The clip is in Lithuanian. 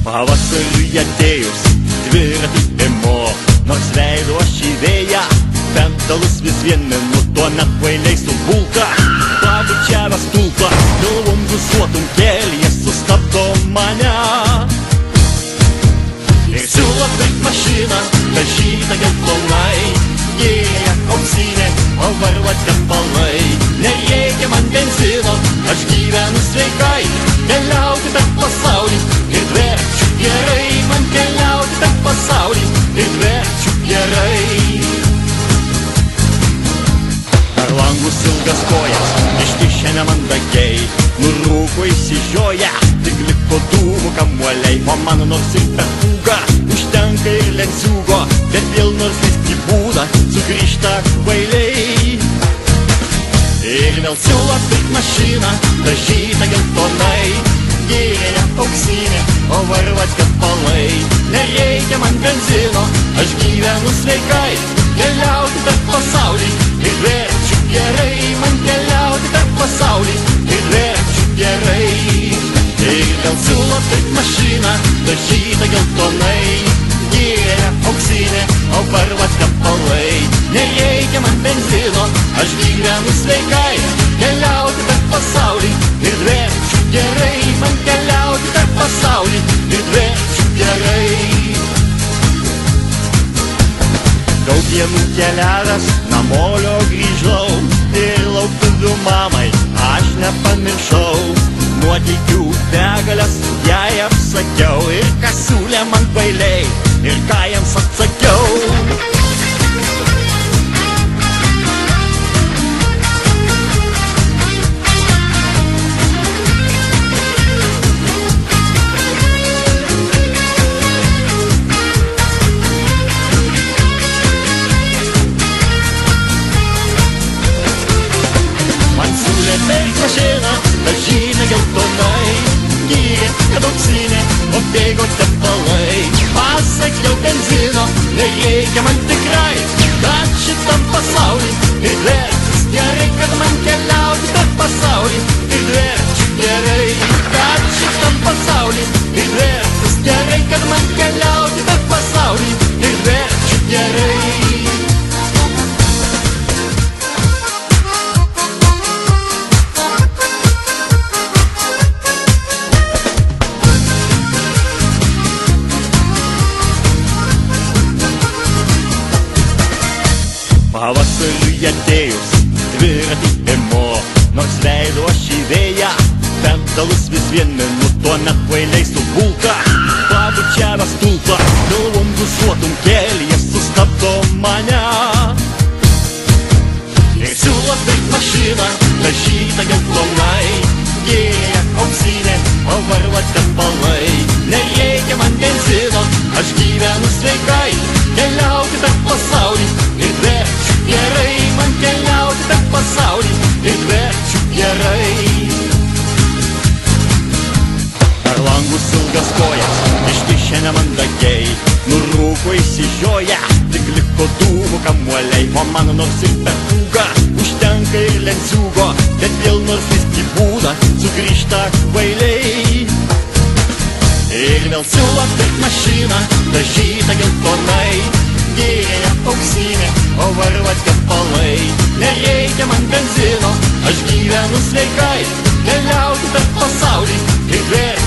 Pavasariui atėjus dviratį imo, nors veido aš į vėją, pedalus vis vien minu, tuomet kvailiai subulka. Pabučiavęs tulpą, galvom gusuotum kelyje sustabdo mane. Ir siūlo pirkt mašiną, dažytą geltonai, gėlė auksinė, o varva tepalai. Nereikia man benzino, aš gyvenu sveikai, keliauti per pasaulį ir dverčiu gerai. Man keliauti per pasaulį ir dverčiu gerai. Per langus ilgas kojas, iškišę nemandagiai, nurūko išsižioja, tik liko dūmų kamuoliai. O mano nors ir per fugą užtenka ir lenciūgo, bet vėl nors vis į būdą sugrįžta kvailiai. Ir vėl siūlo pirkt mašiną, dažytą geltonai, gėlė auksinė, o varva tepalai. Nereikia man benzino, aš gyvenu sveikai, keliauti per pasaulį ir dverčiu gerai. Man keliauti per pasaulį ir dverčiu gerai. Ir vėl siūlo pirkt mašiną, dažytą geltonai, gėlė auksinė, o varva tepalai. Nereikia man benzino, aš gyvenu sveikai, keliauti per pasaulį ir dverčiu gerai. Man keliauti per pasaulį ir dverčiu gerai. Daug dienų keliavęs, namolio grįžau, ir lauktuvių mamai aš nepamiršau. Nuotykių begalės jai apsakiau, ir kas siūlė man kvailiai, ir ką jiems atsakiau. Mašina, dažytą geltonai, gėlė auksinė, o bėgo tepalai. Pasakiau benzino, nereikia man tikrai, kad šitam pasaulį ir dverčius gerai. Kad man keliauti per pasaulį ir dverčiu gerai. Kad šitam pasaulį ir dverčius gerai. Kad man keliauti per pasaulį ir dverčiu gerai. Pavasariui atėjus dviratį imo, nors veido aš į vėją, pedalus vis vien minu, tuomet kvailiai subulka. Pabučiavęs tulpą, galvom gusuotum kelyje sustabdo mane. Ir siūlo pirkt mašiną, dažytą geltonai, gėlė auksinė, o varva tepalai. Nereikia man benzino, aš gyvenu sveikai, keliauti per pasaulį ir dverčiu gerai. Man keliauti per pasaulį ir dverčiu gerai. Per langus ilgas kojas, iškišę nemandagiai, nurūko išsižioja, tik liko dūmų kamuoliai. O mano nors ir per fugą užtenka ir lenciūgo, bet vėl nors vis į būdą sugrįžta kvailiai. Ir vėl siūlo pirkt mašiną, dažytą geltonai, gėlė auksinė, o varva tepalai. Nereikia man benzino, aš gyvenu sveikai, keliauti per pasaulį ir dverčiu